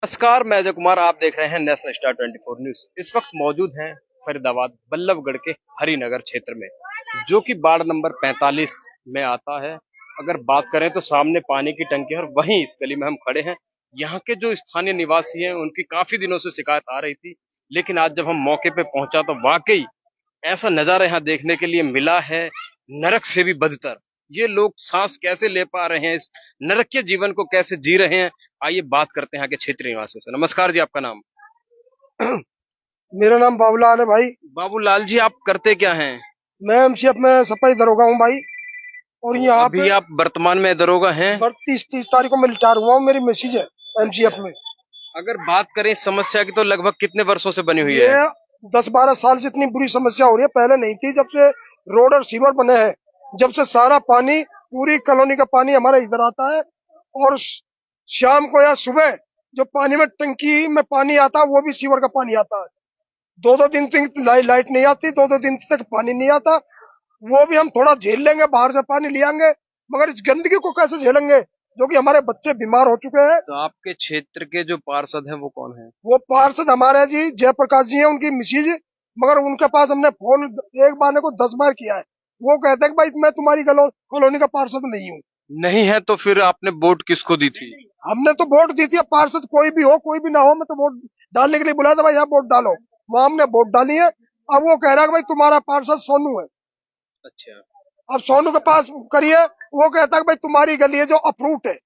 नमस्कार, मैं अजय कुमार। आप देख रहे हैं नेशनल स्टार 24 न्यूज। इस वक्त मौजूद हैं फरीदाबाद बल्लभगढ़ के हरिनगर क्षेत्र में, जो कि वार्ड नंबर 45 में आता है। अगर बात करें तो सामने पानी की टंकी है और वहीं इस गली में हम खड़े हैं। यहाँ के जो स्थानीय निवासी हैं उनकी काफी दिनों से शिकायत आ रही थी, लेकिन आज जब हम मौके पे पहुंचा तो वाकई ऐसा नजारा यहाँ देखने के लिए मिला है, नरक से भी बदतर। ये लोग सांस कैसे ले पा रहे हैं, इस नरकीय जीवन को कैसे जी रहे हैं। आइए बात करते हैं यहाँ के क्षेत्रीय निवासियों से। नमस्कार जी, आपका नाम? मेरा नाम बाबूलाल है भाई। बाबूलाल जी, आप करते क्या हैं? मैं एमसीएफ में सफाई दरोगा हूँ भाई। और तो यहाँ अभी पे आप वर्तमान में दरोगा हैं? 30 तारीख को मैं रिटायर हुआ हूँ। मेरी मैसेज है एमसीएफ अच्छा, में। अगर बात करें इस समस्या की तो लगभग कितने वर्षों से बनी हुई है? ये 10-12 साल से इतनी बुरी समस्या हो रही है, पहले नहीं थी। जब से रोड और सीवर बने हैं, जब से सारा पानी, पूरी कॉलोनी का पानी हमारे इधर आता है। और शाम को या सुबह जो पानी में टंकी में पानी आता है, वो भी सीवर का पानी आता है। 2-2 दिन तक लाइट नहीं आती, 2-2 दिन तक पानी नहीं आता। वो भी हम थोड़ा झेल लेंगे, बाहर से पानी ले आएंगे, मगर इस गंदगी को कैसे झेलेंगे, जो कि हमारे बच्चे बीमार हो चुके हैं। तो आपके क्षेत्र के जो पार्षद हैं वो कौन है? वो पार्षद हमारे जी जयप्रकाश जी हैं, उनकी मिसिज। मगर उनके पास हमने फोन एक बार को 10 बार किया है। वो कहते हैं कि भाई मैं तुम्हारी कॉलोनी का पार्षद नहीं हूँ। नहीं है तो फिर आपने वोट किसको दी थी? हमने तो वोट दी थी। पार्षद कोई भी हो कोई भी ना हो, मैं तो वोट डालने के लिए बुलाया था, भाई यहाँ वोट डालो। वहां हमने वोट डाली है। अब वो कह रहा है कि भाई तुम्हारा पार्षद सोनू है। अच्छा, अब सोनू के पास करिए, वो कहता है कि भाई तुम्हारी गली है जो अप्रूव्ड है।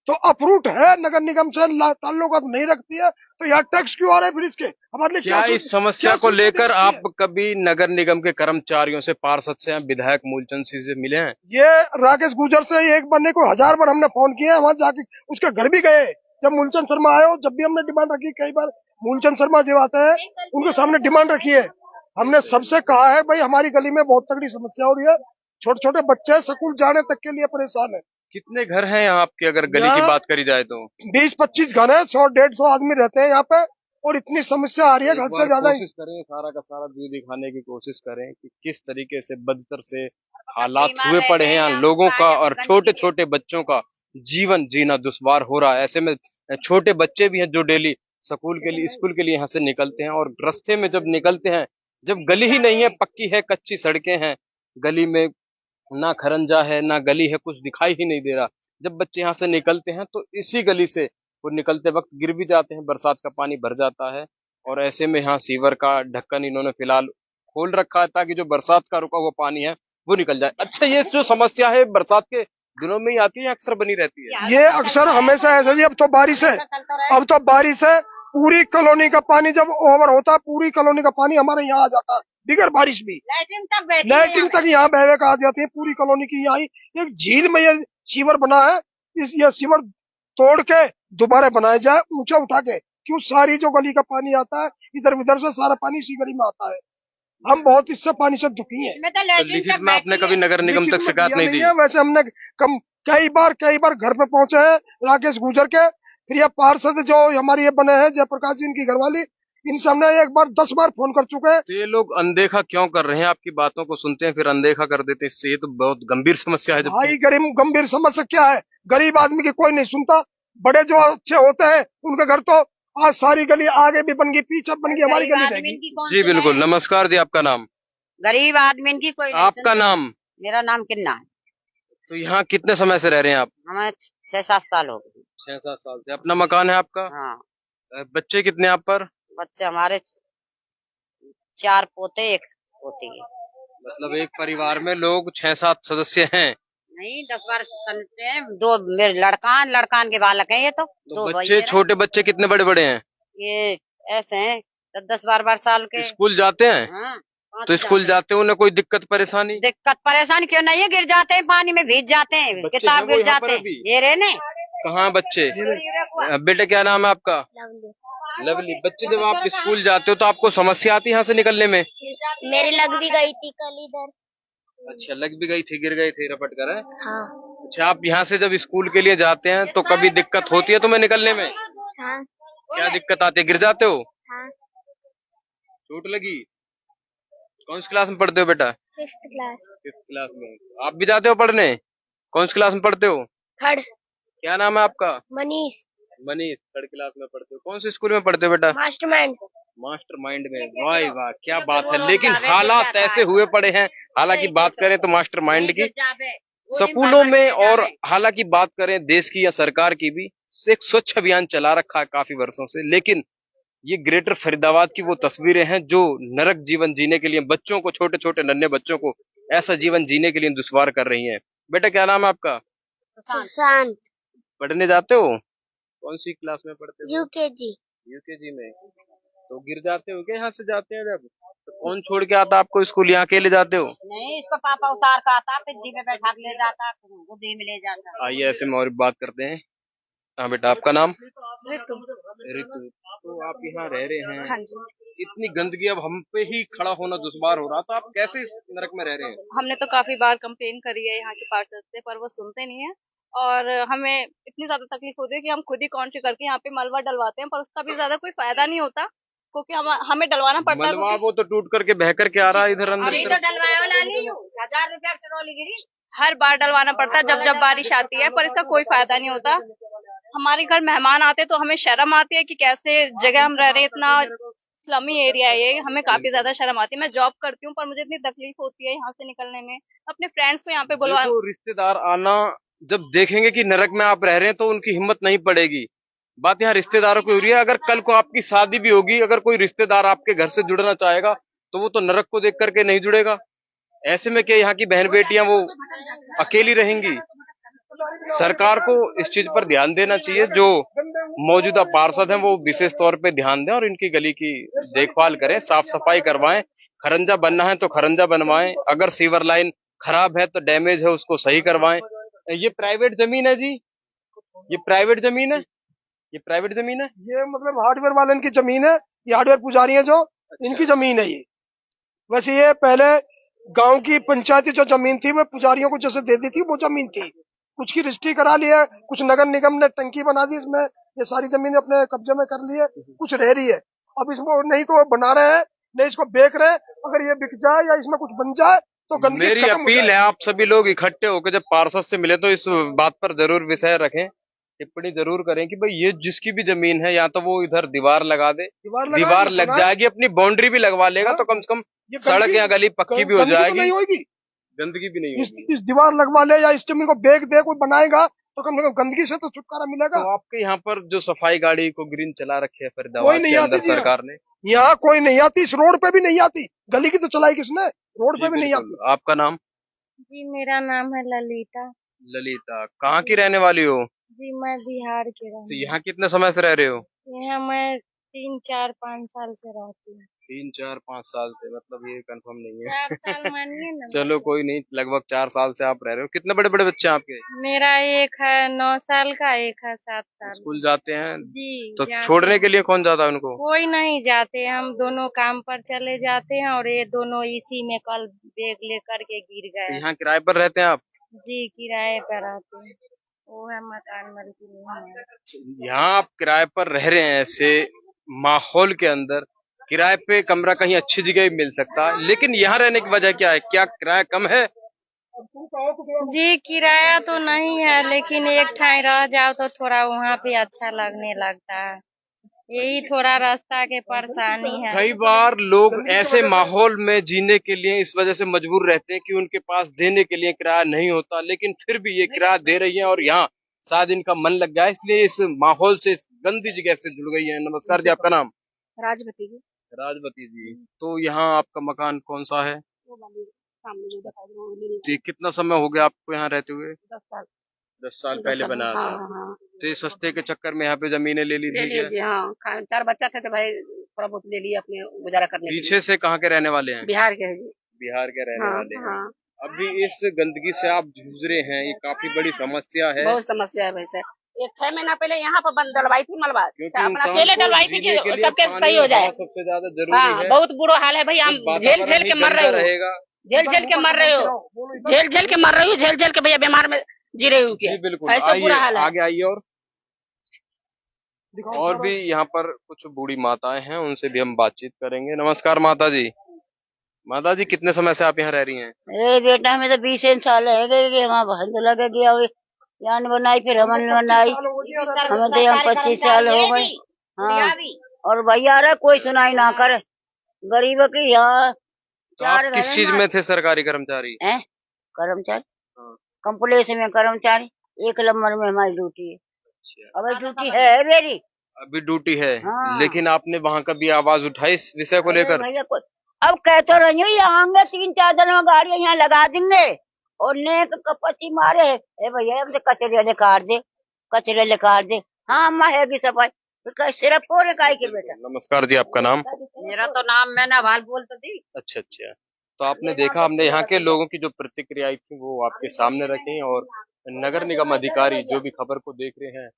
तो अप्रूव्ड है, नगर निगम से ताल्लुकात नहीं रखती है, तो यहाँ टैक्स क्यों आ रहा है फिर इसके? हमारे लिए क्या इस समस्या को लेकर आप कभी नगर निगम के कर्मचारियों से, पार्षद से या विधायक मूलचंद सिंह से मिले हैं? ये राकेश गुजर से एक बनने को 1000 बार हमने फोन किया है, वहां जाके उसके घर भी गए। जब मूलचंद शर्मा आए हो, जब भी हमने डिमांड रखी, कई बार मूलचंद शर्मा जब आते हैं उनके सामने डिमांड रखी है। हमने सबसे कहा है भाई हमारी गली में बहुत तगड़ी समस्या हो रही है, छोटे छोटे बच्चे स्कूल जाने तक के लिए परेशान है। कितने घर हैं यहाँ आपके, अगर गली की यहाँ बात करी जाए तो? 20-25 घर है, 100-150 आदमी रहते हैं यहाँ पे। और इतनी समस्या आ रही है एक घर से बार ज्यादा ही। कोशिश करें, सारा का सारा व्यू दिखाने की कोशिश करें कि किस तरीके से बदतर से हालात हुए पड़े हैं यहाँ लोगों का, और छोटे छोटे बच्चों का जीवन जीना दुश्वार हो रहा है। ऐसे में छोटे बच्चे भी हैं जो डेली स्कूल के लिए यहाँ से निकलते हैं, और रास्ते में जब निकलते हैं, जब गली ही नहीं है, पक्की है, कच्ची सड़कें हैं, गली में ना खरंजा है ना गली है, कुछ दिखाई ही नहीं दे रहा। जब बच्चे यहाँ से निकलते हैं तो इसी गली से वो निकलते वक्त गिर भी जाते हैं, बरसात का पानी भर जाता है। और ऐसे में यहाँ सीवर का ढक्कन इन्होंने फिलहाल खोल रखा है ताकि जो बरसात का रुका हुआ पानी है वो निकल जाए। अच्छा, ये जो समस्या है बरसात के दिनों में ही आती है या अक्सर बनी रहती है? ये अक्सर हमेशा ऐसा जी। अब तो बारिश है, अब तो बारिश है। पूरी कॉलोनी का पानी जब ओवर होता है, पूरी कॉलोनी का पानी हमारे यहाँ आ जाता है, बिगर बारिश भी। लैट्रिन तक यहाँ बह के आ जाती है पूरी कॉलोनी की। यहाँ एक झील में ये सीवर बना है। ये सीवर तोड़ के दोबारा बनाया जाए, ऊंचा उठा के। क्यों? सारी जो गली का पानी आता है, इधर उधर से सारा पानी इसी गली में आता है। हम बहुत इससे पानी से दुखी हैं। तो लिखित में आपने कभी नगर निगम तक शिकायत नहीं दी? वैसे हमने कम कई बार घर पे पहुंचे हैं राकेश गुजर के। फिर ये पार्षद जो हमारी ये बने हैं जयप्रकाश जी, इनकी घरवाली, इनसे हमने एक बार 10 बार फोन कर चुके हैं। तो ये लोग अनदेखा क्यों कर रहे हैं? आपकी बातों को सुनते हैं फिर अनदेखा कर देते हैं। इससे ये तो बहुत गंभीर समस्या है। भाई जबकि गरीब गंभीर समस्या क्या है? गरीब आदमी की कोई नहीं सुनता। बड़े जो अच्छे होते हैं उनके घर तो आज सारी गली आगे भी बन गई, पीछे बन गई, हमारी गली रहेगी। जी बिल्कुल। नमस्कार जी, आपका नाम? गरीब आदमी की कोई नहीं आपका सुनता। नाम? मेरा नाम किन्ना है। तो यहाँ कितने समय से रह रहे हैं आप? हमें 6-7 साल हो गए। 6-7 साल से अपना मकान है आपका? हाँ। बच्चे कितने आप पर? बच्चे हमारे 4 पोते 1 पोती है। मतलब एक परिवार में लोग 6-7 सदस्य हैं? नहीं, 10-12 संते हैं। 2 मेरे लड़कान के बालक हैं। ये तो तो 2 बच्चे, छोटे बच्चे कितने बड़े बड़े हैं? ये ऐसे हैं 10-12 साल के। स्कूल जाते हैं? हाँ, तो स्कूल जाते हैं, उन्हें कोई दिक्कत परेशानी? दिक्कत परेशानी क्यों नहीं है? गिर जाते हैं, पानी में भीग जाते हैं, बच्चे किताब हैं वो गिर यहाँ पर जाते हैं। अभी? ये रहे ने। कहाँ बच्चे? बेटे क्या नाम है आपका? लवली। बच्चे जब आप स्कूल जाते हो तो आपको समस्या आती है यहाँ से निकलने में? मेरी लग भी गई थी कल इधर। अच्छा, लग भी गई थी, गिर गए थे रपट कर? हाँ। अच्छा, आप यहाँ से जब स्कूल के लिए जाते हैं तो कभी दिक्कत होती है तुम्हें निकलने में? हाँ। क्या दिक्कत आती है? गिर जाते हो? हाँ। चोट लगी? कौन सी क्लास में पढ़ते हो बेटा? 5th class. 5th क्लास में। आप भी जाते हो पढ़ने? कौन सी क्लास में पढ़ते हो? 3rd। क्या नाम है आपका? मनीष। मनीष थर्ड क्लास में पढ़ते हो, कौन से स्कूल में पढ़ते हो बेटा? मास्टरमाइंड। मास्टरमाइंड में, वाह वाह क्या बात है। लेकिन हालात ऐसे हुए पड़े हैं, हालांकि बात करें तो मास्टरमाइंड की स्कूलों में, और हालांकि बात करें देश की या सरकार की भी, एक स्वच्छ अभियान चला रखा है काफी वर्षों से, लेकिन ये ग्रेटर फरीदाबाद की वो तस्वीरें हैं जो नरक जीवन जीने के लिए बच्चों को, छोटे छोटे नन्हे बच्चों को ऐसा जीवन जीने के लिए दुश्वार कर रही हैं। बेटा क्या नाम है आपका? सुशांत। पढ़ने जाते हो? कौन सी क्लास में पढ़ते हो? यूकेजी। यूकेजी में। तो गिर जाते हो क्या यहाँ से जाते हैं जब? तो कौन छोड़ के आता आपको स्कूल? यहाँ अकेले जाते हो? नहीं, इसका पापा उतार का आता, पिद्दी में बैठा के ले जाता, गोदी में ले जाता। आइए ऐसे में और बात करते हैं। हाँ बेटा आपका नाम? ऋतु। ऋतु। तो आप यहाँ रह रहे हैं? हाँ जी। इतनी गंदगी अब हम पे ही खड़ा होना दुश्वार हो रहा, तो आप कैसे इस नरक में रह रहे हैं? हमने तो काफी बार कंप्लेन करी है यहाँ के पार्षद से, पर वो सुनते नहीं है, और हमें इतनी ज्यादा तकलीफ होती है कि हम खुद ही कॉन्ट्री करके यहाँ पे मलबा डलवाते हैं, पर उसका भी ज्यादा कोई फायदा नहीं होता, क्योंकि हमें डलवाना पड़ता है। मलबा वो तो टूट करके बह करके आ रहा है इधर अंदर अभी की तो तरफ। डलवाया वाला नहीं हूँ, 1000 रुपया ट्रॉली गिरी। हर बार डलवाना पड़ता है जब जब बारिश आती है, पर इसका कोई फायदा नहीं होता। हमारे घर मेहमान आते तो हमें शर्म आती है कि कैसे जगह हम रह रहे हैं, इतना स्लमी एरिया है ये, हमें काफी ज्यादा शर्म आती है। मैं जॉब करती हूँ पर मुझे इतनी तकलीफ होती है यहाँ से निकलने में। अपने फ्रेंड्स को यहाँ पे बुलवा, देखो रिश्तेदार आना जब देखेंगे कि नरक में आप रह रहे हैं तो उनकी हिम्मत नहीं पड़ेगी। बात यहाँ रिश्तेदारों की हो रही है। अगर कल को आपकी शादी भी होगी, अगर कोई रिश्तेदार आपके घर से जुड़ना चाहेगा तो वो तो नरक को देख करके नहीं जुड़ेगा। ऐसे में क्या यहाँ की बहन बेटियां वो अकेली रहेंगी? सरकार को इस चीज पर ध्यान देना चाहिए। जो मौजूदा पार्षद हैं वो विशेष तौर पे ध्यान दें और इनकी गली की देखभाल करें, साफ सफाई करवाएं। खरंजा बनना है तो खरंजा बनवाएं, अगर सीवर लाइन खराब है तो डैमेज है उसको सही करवाएं। ये प्राइवेट जमीन है जी, ये प्राइवेट जमीन है, ये प्राइवेट जमीन है। ये मतलब हार्डवेयर वाले की जमीन है, ये हार्डवेयर पुजारी है जो, इनकी जमीन है ये। वैसे ये पहले गांव की पंचायती जो जमीन थी वो पुजारियों को जैसे दे दी थी, वो जमीन थी। कुछ की रजिस्ट्री करा ली है, कुछ नगर निगम ने टंकी बना दी इसमें, ये सारी जमीन अपने कब्जे में कर ली है, कुछ रह रही है। अब इसमें नहीं तो बना रहे हैं, नहीं इसको बेच रहे हैं। अगर ये बिक जाए या इसमें कुछ बन जाए तो गंदगी मेरी खत्म हो अपील है जाएगी। आप सभी लोग इकट्ठे होकर जब पार्षद से मिले तो इस बात पर जरूर विषय रखें, टिप्पणी जरूर करें कि भाई ये जिसकी भी जमीन है या तो वो इधर दीवार लगा दे, दीवार लग जाएगी, अपनी बाउंड्री भी लगवा लेगा तो कम से कम सड़क या गली पक्की भी हो जाएगी, नहीं होगी, गंदगी भी नहीं होगी। इस दीवार लगवा ले या इस जमीन को बेच दे कोई बनाएगा तो कम से कम गंदगी से तो छुटकारा मिलेगा। तो आपके यहाँ पर जो सफाई गाड़ी को ग्रीन चला रखे है कोई फरीदाबाद नहीं के आती अंदर जी, सरकार ने? यहाँ कोई नहीं आती, इस रोड पे भी नहीं आती। गली की तो चलाई किसने, रोड पे भी नहीं आती। आपका नाम? जी मेरा नाम है ललिता। ललिता। कहाँ की रहने वाली हो? जी मैं बिहार के तो रहूँ। यहाँ कितने समय से रह रहे हो? यहाँ मैं 3-4-5 साल से रहती हूँ। 3-4-5 साल से, मतलब ये कंफर्म नहीं 4 है। साल मानिए ना। चलो कोई नहीं, लगभग 4 साल से आप रह रहे हो। कितने बड़े बड़े बच्चे हैं आपके? मेरा एक है 9 साल का, एक है 7 साल। स्कूल जाते हैं? जी तो जाते छोड़ने हैं। के लिए कौन जाता है उनको? कोई नहीं जाते, हम दोनों काम पर चले जाते हैं और ये दोनों इसी में कल बैग लेकर के गिर तो गए। यहाँ किराए पर रहते हैं आप? जी किराए पर आते हैं, वो है मकान मालिक नहीं है। यहाँ आप किराए पर रह रहे हैं, ऐसे माहौल के अंदर किराए पे कमरा कहीं अच्छी जगह भी मिल सकता है, लेकिन यहाँ रहने की वजह क्या है? क्या किराया कम है? जी किराया तो नहीं है, लेकिन एक ठाई रह जाओ तो थोड़ा वहाँ पे अच्छा लगने लगता है, यही थोड़ा रास्ता के परेशानी है। कई बार लोग ऐसे माहौल में जीने के लिए इस वजह से मजबूर रहते हैं कि उनके पास देने के लिए किराया नहीं होता, लेकिन फिर भी ये किराया दे रही है और यहाँ शायद इनका मन लग गया, इसलिए इस माहौल से, इस गंदी जगह से जुड़ गई है। नमस्कार जी, आपका नाम? राजवती जी। राजवती जी। तो यहाँ आपका मकान कौन सा है? तो कितना समय हो गया आपको यहाँ रहते हुए? 10 साल। 10 साल पहले बना था। हाँ। तो ये सस्ते के चक्कर में यहाँ पे जमीनें ले ली थी क्या? जी हाँ, 4 बच्चा थे तो भाई थोड़ा बहुत ले लिए अपने गुजारा करने के लिए। पीछे से कहाँ के रहने वाले हैं? बिहार के है जी। बिहार के रहने हाँ, वाले हैं। हाँ। अभी इस गंदगी से आप जूझ रहे हैं, ये काफी बड़ी समस्या है। बहुत समस्या है भाई साहब। ये 6 महीना पहले यहाँ पर डलवाई थी मलबा, क्योंकि अपना इंसान अकेले को डलवाई थी जीने के कि लिए सबके पानी सही हो और जाए। हवा सबसे ज्यादा जरूरी हाँ, है। बहुत बुरा हाल है भाई, हम तो झेल झेल के मर रहे हो, रहेगा। झेल झेल के मर रहे हो, झेल झेल के मर रही हो, झेल झेल के भैया बीमार में जी रही हूँ क्या? जी बिल्कुल। ऐसा बुरा हाल है। आगे आइए। और भी यहाँ पर कुछ बूढ़ी माताएं हैं, उनसे भी हम बातचीत करेंगे। नमस्कार माता जी। माता जी कितने समय से आप यहाँ रह रही हैं? ए बेटा हमें तो 20 साल है गए, वहाँ भर लगे गया यान बनाई फिर हमन बनाई, हमें तो यहाँ 25 साल हो गए। हाँ, और भैया अरे कोई सुनाई ना करे गरीब की। यहाँ तो आप किस चीज में थे सरकारी कर्मचारी? हैं कर्मचारी, हाँ। कंप्लेस में कर्मचारी, 1 नंबर में हमारी ड्यूटी है। अच्छा। अब ड्यूटी है मेरी, अभी ड्यूटी है। हाँ। लेकिन आपने वहाँ कभी आवाज उठाई इस विषय को लेकर? भैया अब कह तो रही हूँ, यहाँ आएंगे 3-4 दिन में गाड़ी यहाँ लगा देंगे और नेक कपची मारे है भैया, हमसे कचरे निकाल दे। हाँ अम्मा हैगी सफाई, सिर्फ पूरे काय के बेटा। नमस्कार जी, आपका नाम? मेरा तो नाम मैंने भाल बोल तो दी। अच्छा अच्छा, तो आपने देखा, हमने यहाँ के लोगों की जो प्रतिक्रियाएं थी वो आपके सामने रखी, और नगर निगम अधिकारी जो भी खबर को देख रहे हैं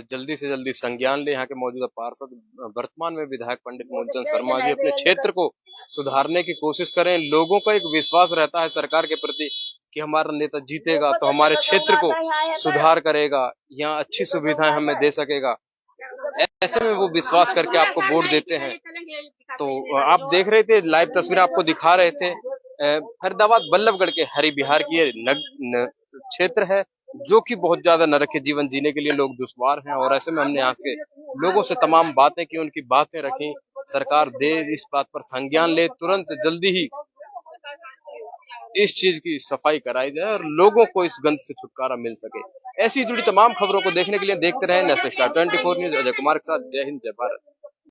जल्दी से जल्दी संज्ञान ले। यहाँ के मौजूदा पार्षद, वर्तमान में विधायक पंडित मूलचंद शर्मा जी अपने क्षेत्र को सुधारने की कोशिश करें। लोगों का एक विश्वास रहता है सरकार के प्रति कि हमारा नेता जीतेगा तो हमारे क्षेत्र को सुधार करेगा, यहाँ अच्छी सुविधाएं हमें दे सकेगा। ऐसे में वो विश्वास करके आपको वोट देते हैं। तो आप देख रहे थे, लाइव तस्वीर आपको दिखा रहे थे, फरीदाबाद बल्लभगढ़ के हरि बिहार की ये क्षेत्र है जो कि बहुत ज्यादा नरकीय जीवन जीने के लिए लोग दुश्वार हैं। और ऐसे में हमने यहाँ के लोगों से तमाम बातें की, उनकी बातें रखी। सरकार दे इस बात पर संज्ञान ले, तुरंत जल्दी ही इस चीज की सफाई कराई जाए और लोगों को इस गंध से छुटकारा मिल सके। ऐसी जुड़ी तमाम खबरों को देखने के लिए देखते रहें national star 24 news. Ajay Kumar के साथ, जय हिंद, जय भारत।